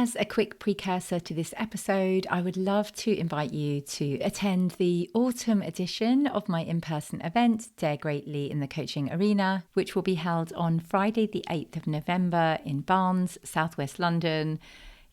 As a quick precursor to this episode, I would love to invite you to attend the autumn edition of my in-person event, Dare Greatly in the Coaching Arena, which will be held on Friday the 8th of November in Barnes, southwest London.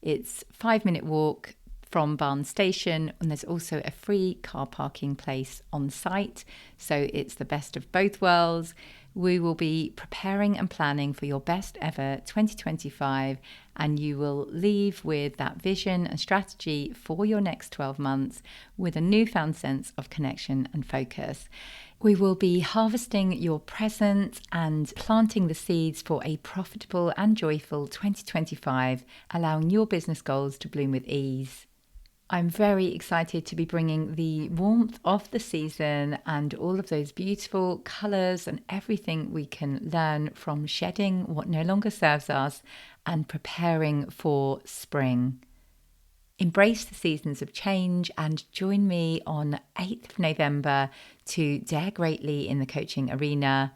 It's a 5-minute walk from Barnes Station, and there's also a free car parking place on site. So it's the best of both worlds. We will be preparing and planning for your best ever 2025, and you will leave with that vision and strategy for your next 12 months with a newfound sense of connection and focus. We will be harvesting your present and planting the seeds for a profitable and joyful 2025, allowing your business goals to bloom with ease. I'm very excited to be bringing the warmth of the season and all of those beautiful colours and everything we can learn from shedding what no longer serves us and preparing for spring. Embrace the seasons of change and join me on 8th of November to Dare Greatly in the Coaching Arena.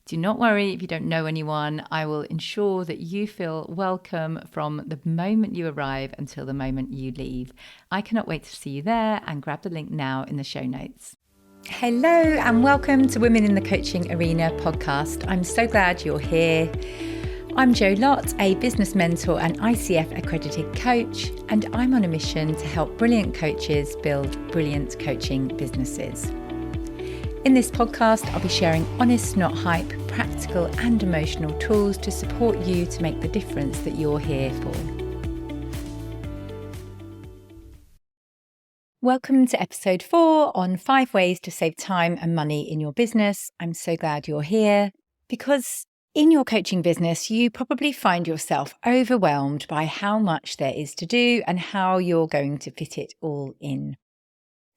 Do not worry if you don't know anyone. I will ensure that you feel welcome from the moment you arrive until the moment you leave. I cannot wait to see you there, and grab the link now in the show notes. Hello and welcome to Women in the Coaching Arena podcast. I'm so glad you're here. I'm Lott, a business mentor and ICF accredited coach, and I'm on a mission to help brilliant coaches build brilliant coaching businesses. In this podcast, I'll be sharing honest, not hype, practical and emotional tools to support you to make the difference that you're here for. Welcome to episode 4 on 5 ways to save time and money in your business. I'm so glad you're here because in your coaching business, you probably find yourself overwhelmed by how much there is to do and how you're going to fit it all in.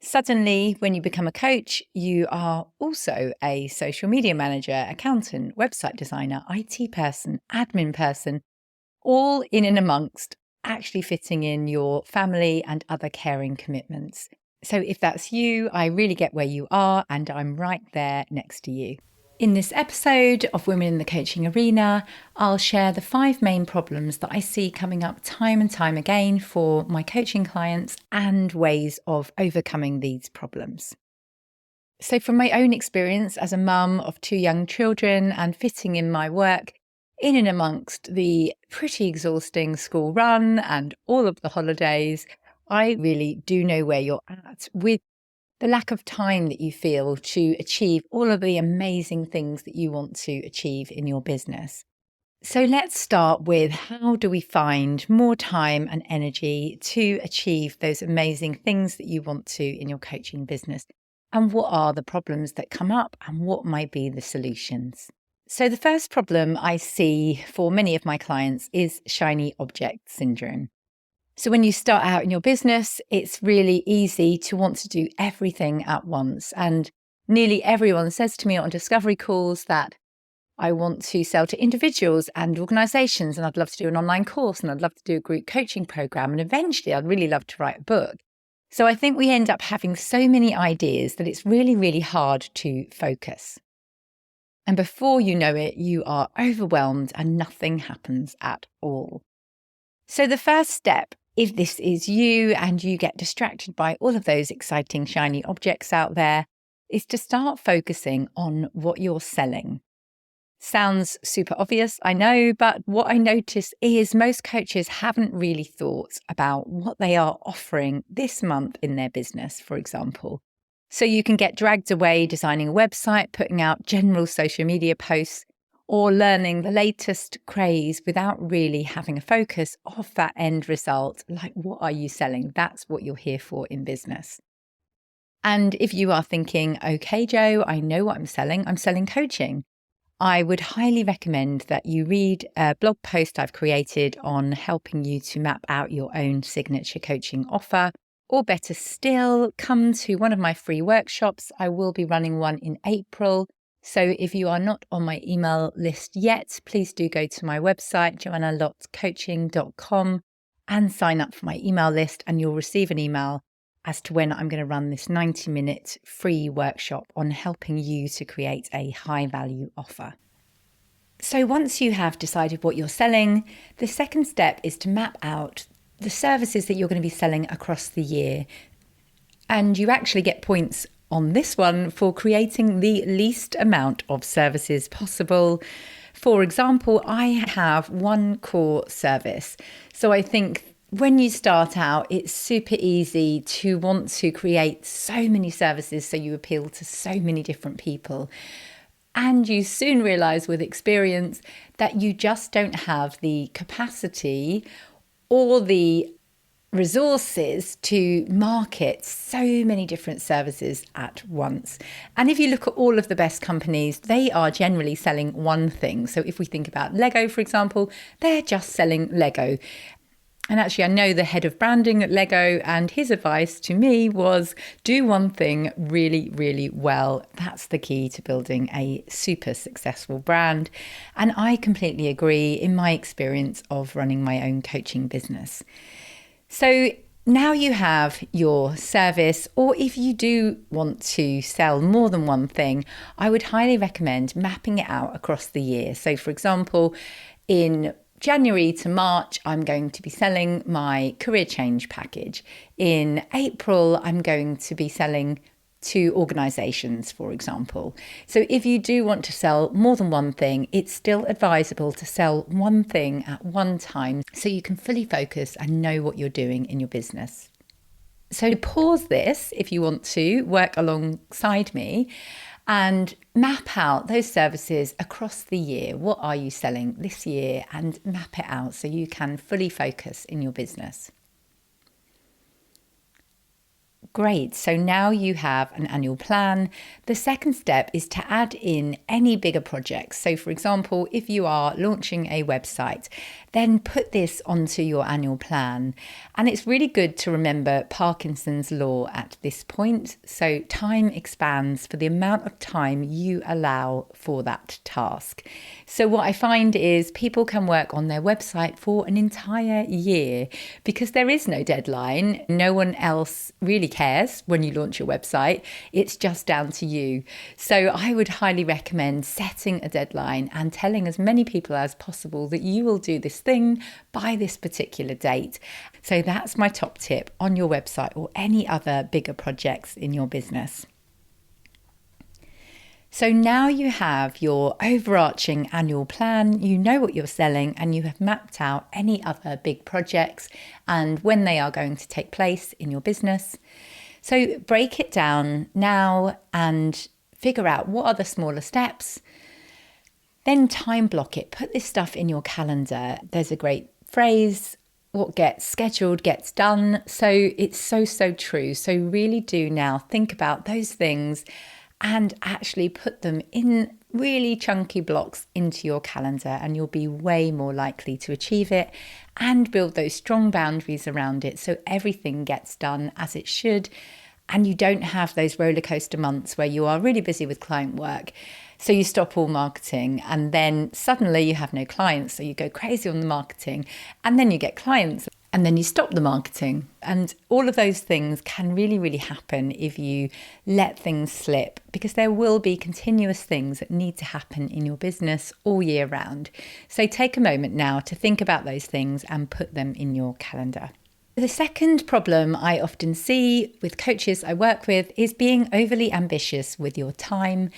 Suddenly, when you become a coach, you are also a social media manager, accountant, website designer, IT person, admin person, all in and amongst actually fitting in your family and other caring commitments. So if that's you, I really get where you are, and I'm right there next to you. In this episode of Women in the Coaching Arena, I'll share the 5 main problems that I see coming up time and time again for my coaching clients and ways of overcoming these problems. So from my own experience as a mum of 2 young children and fitting in my work in and amongst the pretty exhausting school run and all of the holidays, I really do know where you're at with the lack of time that you feel to achieve all of the amazing things that you want to achieve in your business. So let's start with, how do we find more time and energy to achieve those amazing things that you want to in your coaching business? And what are the problems that come up and what might be the solutions? So the first problem I see for many of my clients is shiny object syndrome. So when you start out in your business, it's really easy to want to do everything at once. And nearly everyone says to me on discovery calls that I want to sell to individuals and organizations, and I'd love to do an online course, and I'd love to do a group coaching program, and eventually I'd really love to write a book. So I think we end up having so many ideas that it's really, really hard to focus. And before you know it, you are overwhelmed and nothing happens at all. So the first step, if this is you and you get distracted by all of those exciting shiny objects out there, is to start focusing on what you're selling. Sounds super obvious, I know, but what I notice is most coaches haven't really thought about what they are offering this month in their business, for example. So you can get dragged away designing a website, putting out general social media posts, or learning the latest craze without really having a focus of that end result. Like, what are you selling? That's what you're here for in business. And if you are thinking, okay, Jo, I know what I'm selling coaching, I would highly recommend that you read a blog post I've created on helping you to map out your own signature coaching offer. Or better still, come to one of my free workshops. I will be running one in April. So if you are not on my email list yet, please do go to my website, joannalottcoaching.com, and sign up for my email list, and you'll receive an email as to when I'm going to run this 90-minute free workshop on helping you to create a high-value offer. So once you have decided what you're selling, the second step is to map out the services that you're going to be selling across the year. And you actually get points on this one for creating the least amount of services possible. For example, I have one core service. So I think when you start out, it's super easy to want to create so many services so you appeal to so many different people. And you soon realize with experience that you just don't have the capacity or the resources to market so many different services at once. And if you look at all of the best companies, they are generally selling one thing. So if we think about Lego, for example, they're just selling Lego. And actually, I know the head of branding at Lego, and his advice to me was do one thing really, really well. That's the key to building a super successful brand. And I completely agree in my experience of running my own coaching business. So now you have your service, or if you do want to sell more than one thing, I would highly recommend mapping it out across the year. So for example, in January to March, I'm going to be selling my career change package. In April, I'm going to be selling to organisations, for example. So if you do want to sell more than one thing, it's still advisable to sell one thing at one time so you can fully focus and know what you're doing in your business. So pause this if you want to work alongside me and map out those services across the year. What are you selling this year? And map it out so you can fully focus in your business. Great. So now you have an annual plan. The second step is to add in any bigger projects. So for example, if you are launching a website, then put this onto your annual plan. And it's really good to remember Parkinson's law at this point. So time expands for the amount of time you allow for that task. So what I find is people can work on their website for an entire year because there is no deadline. No one else really cares when you launch your website. It's just down to you. So I would highly recommend setting a deadline and telling as many people as possible that you will do this thing by this particular date. So that's my top tip on your website or any other bigger projects in your business. So now you have your overarching annual plan, you know what you're selling, and you have mapped out any other big projects and when they are going to take place in your business. So break it down now and figure out what are the smaller steps. Then time block it. Put this stuff in your calendar. There's a great phrase, what gets scheduled gets done. So it's so true. So really do now think about those things and actually put them in really chunky blocks into your calendar, and you'll be way more likely to achieve it and build those strong boundaries around it so everything gets done as it should. And you don't have those roller coaster months where you are really busy with client work. So you stop all marketing and then suddenly you have no clients. So you go crazy on the marketing and then you get clients and then you stop the marketing. And all of those things can really happen if you let things slip, because there will be continuous things that need to happen in your business all year round. So take a moment now to think about those things and put them in your calendar. The second problem I often see with coaches I work with is being overly ambitious with your time.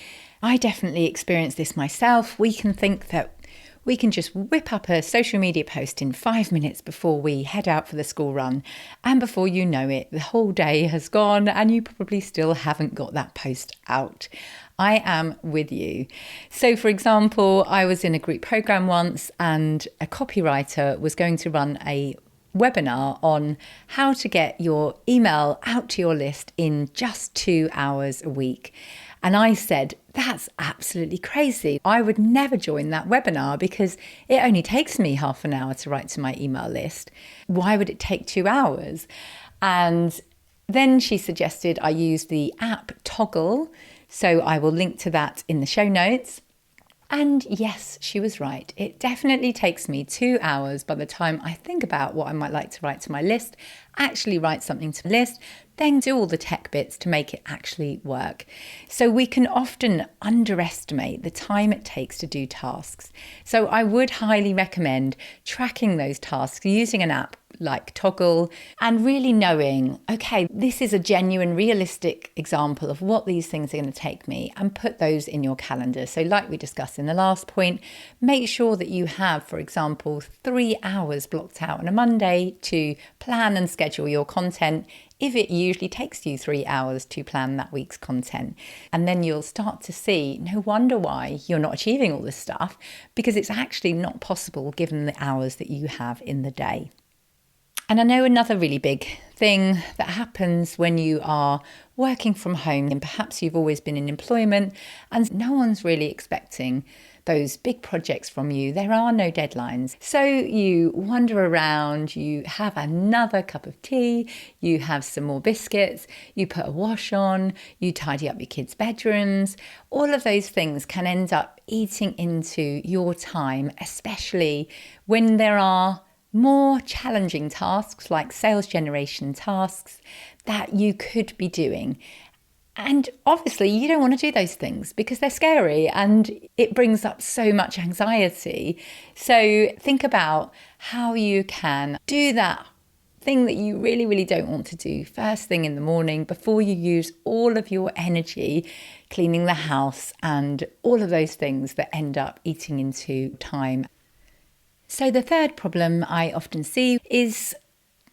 I definitely experience this myself. We can think that we can just whip up a social media post in 5 minutes before we head out for the school run. And before you know it, the whole day has gone and you probably still haven't got that post out. I am with you. So for example, I was in a group program once and a copywriter was going to run a webinar on how to get your email out to your list in just 2 hours a week. And I said, that's absolutely crazy. I would never join that webinar because it only takes me half an hour to write to my email list. Why would it take 2 hours? And then she suggested I use the app Toggle. So I will link to that in the show notes. And yes, she was right. It definitely takes me 2 hours by the time I think about what I might like to write to my list, actually write something to the list, then do all the tech bits to make it actually work. So we can often underestimate the time it takes to do tasks. So I would highly recommend tracking those tasks using an app like Toggle and really knowing, okay, this is a genuine, realistic example of what these things are going to take me, and put those in your calendar. So like we discussed in the last point, make sure that you have, for example, 3 hours blocked out on a Monday to plan and schedule your content, if it usually takes you 3 hours to plan that week's content. And then you'll start to see, no wonder why you're not achieving all this stuff, because it's actually not possible given the hours that you have in the day. And I know another really big thing that happens when you are working from home, and perhaps you've always been in employment and no one's really expecting those big projects from you. There are no deadlines. So you wander around, you have another cup of tea, you have some more biscuits, you put a wash on, you tidy up your kids' bedrooms. All of those things can end up eating into your time, especially when there are more challenging tasks like sales generation tasks that you could be doing. And obviously you don't want to do those things because they're scary and it brings up so much anxiety. So think about how you can do that thing that you really, really don't want to do first thing in the morning before you use all of your energy cleaning the house and all of those things that end up eating into time. So the third problem I often see is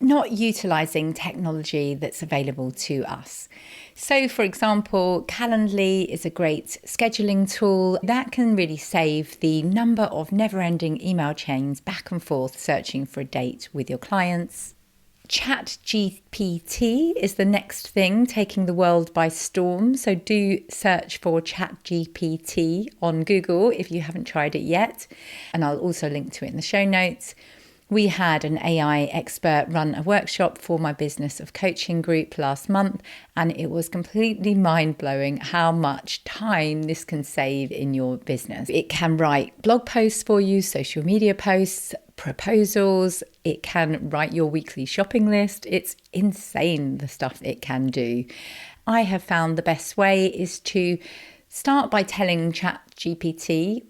not utilising technology that's available to us. So for example, Calendly is a great scheduling tool that can really save the number of never-ending email chains back and forth searching for a date with your clients. ChatGPT is the next thing taking the world by storm. So do search for ChatGPT on Google if you haven't tried it yet. And I'll also link to it in the show notes. We had an AI expert run a workshop for my Business of Coaching group last month, and it was completely mind-blowing how much time this can save in your business. It can write blog posts for you, social media posts, proposals. It can write your weekly shopping list. It's insane the stuff it can do. I have found the best way is to start by telling ChatGPT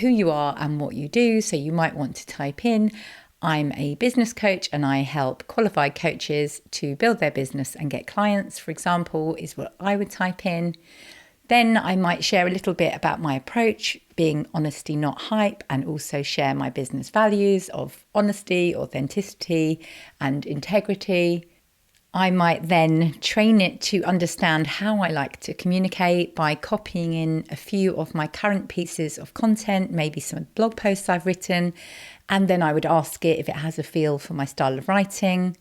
who you are and what you do. So you might want to type in, I'm a business coach and I help qualified coaches to build their business and get clients, for example, is what I would type in. Then I might share a little bit about my approach, being honesty, not hype, and also share my business values of honesty, authenticity, and integrity. I might then train it to understand how I like to communicate by copying in a few of my current pieces of content, maybe some blog posts I've written, and then I would ask it if it has a feel for my style of writing.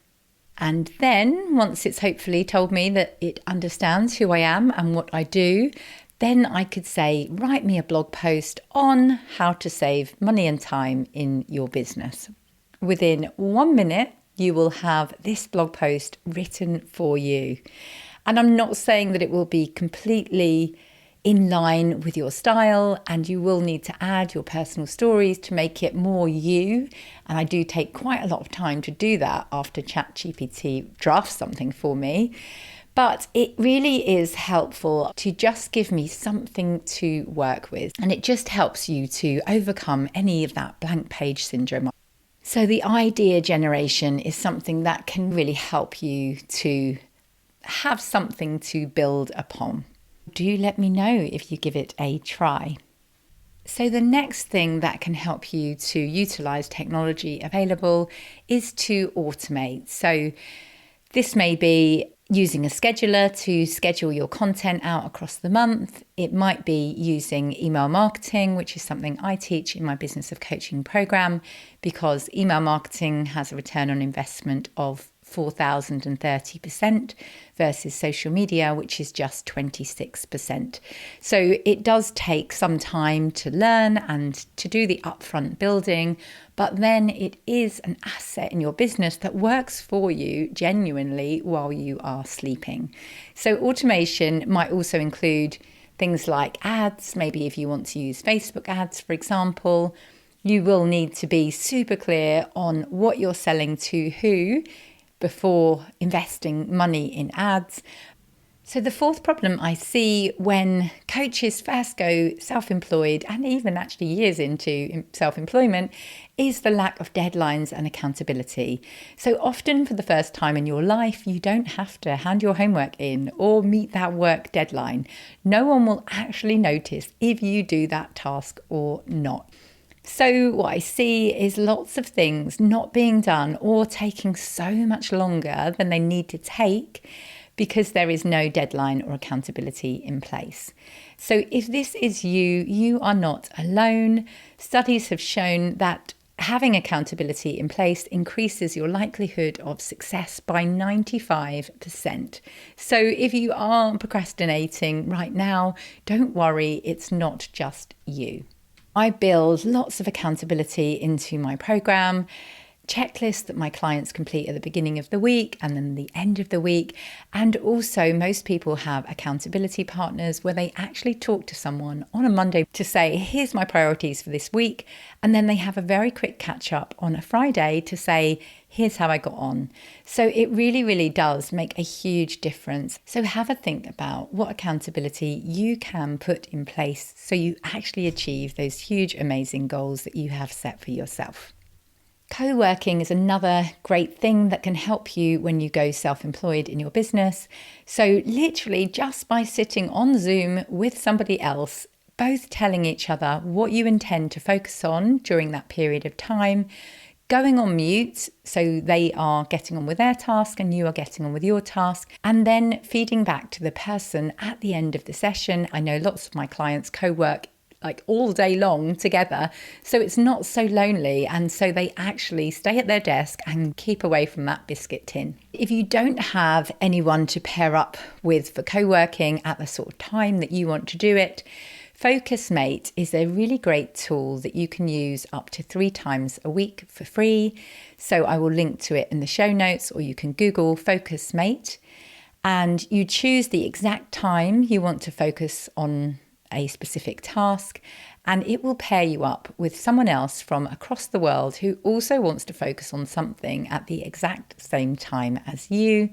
And then once it's hopefully told me that it understands who I am and what I do, then I could say, write me a blog post on how to save money and time in your business. Within 1 minute, you will have this blog post written for you. And I'm not saying that it will be completely in line with your style, and you will need to add your personal stories to make it more you. And I do take quite a lot of time to do that after ChatGPT drafts something for me. But it really is helpful to just give me something to work with. And it just helps you to overcome any of that blank page syndrome. So the idea generation is something that can really help you to have something to build upon. Do let me know if you give it a try. So the next thing that can help you to utilize technology available is to automate. So this may be using a scheduler to schedule your content out across the month. It might be using email marketing, which is something I teach in my Business of Coaching program, because email marketing has a return on investment of 4,030% versus social media, which is just 26%. So it does take some time to learn and to do the upfront building, but then it is an asset in your business that works for you genuinely while you are sleeping. So automation might also include things like ads. Maybe if you want to use Facebook ads, for example, you will need to be super clear on what you're selling to who, before investing money in ads. So the fourth problem I see when coaches first go self-employed, and even actually years into self-employment, is the lack of deadlines and accountability. So often for the first time in your life, you don't have to hand your homework in or meet that work deadline. No one will actually notice if you do that task or not. So what I see is lots of things not being done or taking so much longer than they need to take because there is no deadline or accountability in place. So if this is you, you are not alone. Studies have shown that having accountability in place increases your likelihood of success by 95%. So if you are procrastinating right now, don't worry, it's not just you. I build lots of accountability into my program, checklists that my clients complete at the beginning of the week and then the end of the week. And also most people have accountability partners where they actually talk to someone on a Monday to say, here's my priorities for this week. And then they have a very quick catch up on a Friday to say, here's how I got on. So it really, really does make a huge difference. So have a think about what accountability you can put in place so you actually achieve those huge, amazing goals that you have set for yourself. Co-working is another great thing that can help you when you go self-employed in your business. So literally just by sitting on Zoom with somebody else, both telling each other what you intend to focus on during that period of time, going on mute so they are getting on with their task and you are getting on with your task, and then feeding back to the person at the end of the session. I know lots of my clients co-work like all day long together, so it's not so lonely, and so they actually stay at their desk and keep away from that biscuit tin. If you don't have anyone to pair up with for co-working at the sort of time that you want to do it, FocusMate is a really great tool that you can use up to 3 times a week for free. So I will link to it in the show notes, or you can Google FocusMate and you choose the exact time you want to focus on a specific task, and it will pair you up with someone else from across the world who also wants to focus on something at the exact same time as you.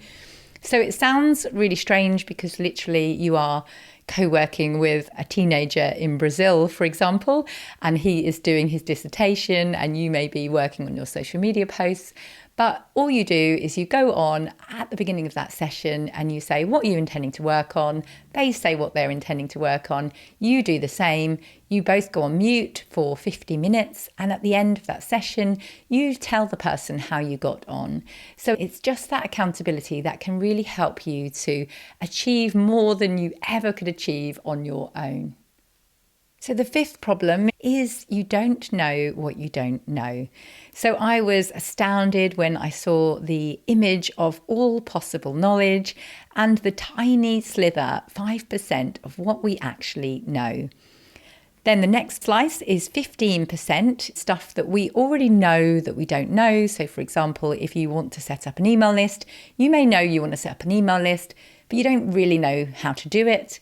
So it sounds really strange because literally you are co-working with a teenager in Brazil, for example, and he is doing his dissertation and you may be working on your social media posts. But all you do is you go on at the beginning of that session and you say, what are you intending to work on? They say what they're intending to work on. You do the same. You both go on mute for 50 minutes. And at the end of that session, you tell the person how you got on. So it's just that accountability that can really help you to achieve more than you ever could achieve on your own. So the fifth problem is you don't know what you don't know. So I was astounded when I saw the image of all possible knowledge and the tiny slither, 5% of what we actually know. Then the next slice is 15% stuff that we already know that we don't know. So for example, if you want to set up an email list, you may know you want to set up an email list, but you don't really know how to do it.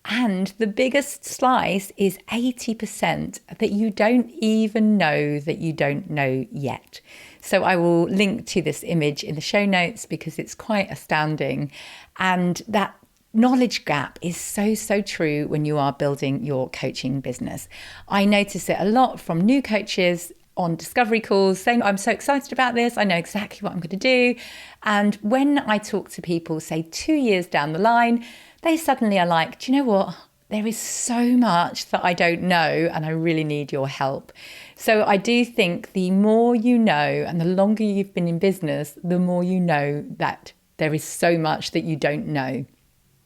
And the biggest slice is 80% that you don't even know that you don't know yet. So I will link to this image in the show notes because it's quite astounding. And that knowledge gap is so true when you are building your coaching business. I notice it a lot from new coaches on discovery calls saying, I'm so excited about this. I know exactly what I'm going to do. And when I talk to people, say 2 years down the line, they suddenly are like, do you know what? There is so much that I don't know and I really need your help. So I do think the more you know and the longer you've been in business, the more you know that there is so much that you don't know.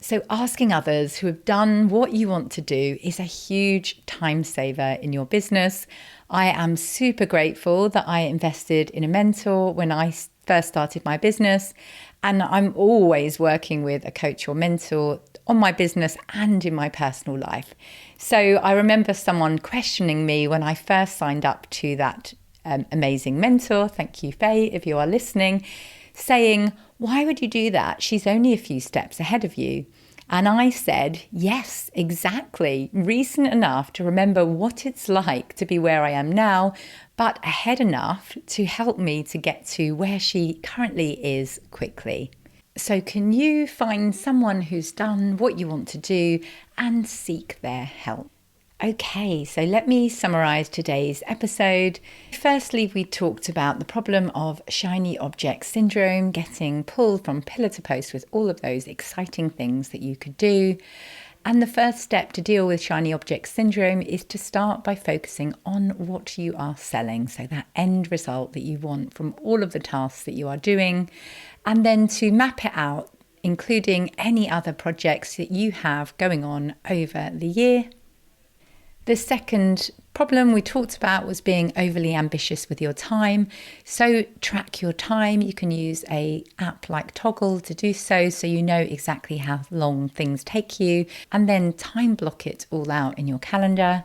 So asking others who have done what you want to do is a huge time saver in your business. I am super grateful that I invested in a mentor when I first started my business. And I'm always working with a coach or mentor on my business and in my personal life. So I remember someone questioning me when I first signed up to that amazing mentor. Thank you, Faye, if you are listening, saying, why would you do that? She's only a few steps ahead of you. And I said, yes, exactly. Recent enough to remember what it's like to be where I am now, but ahead enough to help me to get to where she currently is quickly. So can you find someone who's done what you want to do and seek their help? Okay, so let me summarise today's episode. Firstly, we talked about the problem of shiny object syndrome, getting pulled from pillar to post with all of those exciting things that you could do. And the first step to deal with shiny object syndrome is to start by focusing on what you are selling. So that end result that you want from all of the tasks that you are doing, and then to map it out, including any other projects that you have going on over the year. The second problem we talked about was being overly ambitious with your time. So track your time. You can use an app like Toggle to do so you know exactly how long things take you, and then time block it all out in your calendar.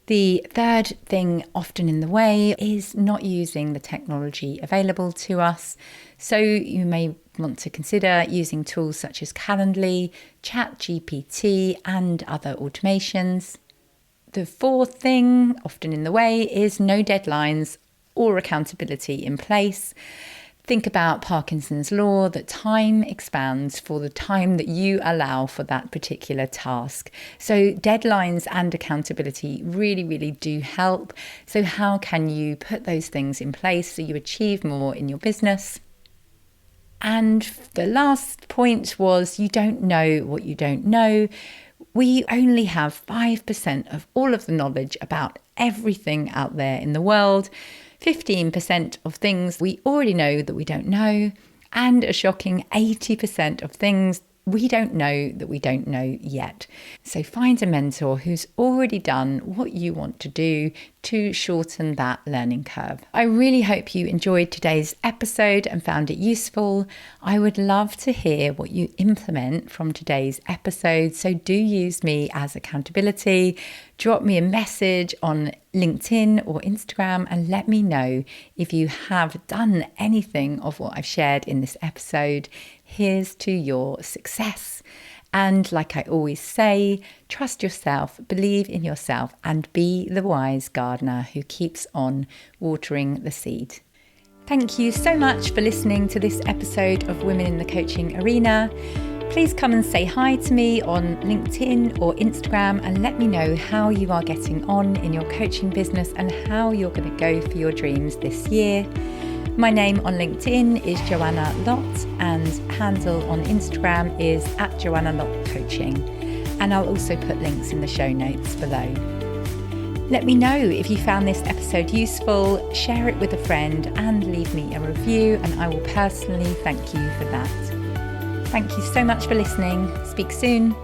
The third thing often in the way is not using the technology available to us. So you may want to consider using tools such as Calendly, ChatGPT, and other automations. The fourth thing, often in the way, is no deadlines or accountability in place. Think about Parkinson's law, that time expands for the time that you allow for that particular task. So deadlines and accountability really, really do help. So how can you put those things in place so you achieve more in your business? And the last point was you don't know what you don't know. We only have 5% of all of the knowledge about everything out there in the world, 15% of things we already know that we don't know, and a shocking 80% of things we don't know that we don't know yet. So find a mentor who's already done what you want to do to shorten that learning curve. I really hope you enjoyed today's episode and found it useful. I would love to hear what you implement from today's episode. So do use me as accountability. Drop me a message on LinkedIn or Instagram and let me know if you have done anything of what I've shared in this episode. Here's to your success. And like I always say, trust yourself, believe in yourself, and be the wise gardener who keeps on watering the seed. Thank you so much for listening to this episode of Women in the Coaching Arena. Please come and say hi to me on LinkedIn or Instagram and let me know how you are getting on in your coaching business and how you're going to go for your dreams this year. My name on LinkedIn is Joanna Lott and handle on Instagram is @JoannaLottCoaching. And I'll also put links in the show notes below. Let me know if you found this episode useful, share it with a friend and leave me a review and I will personally thank you for that. Thank you so much for listening. Speak soon.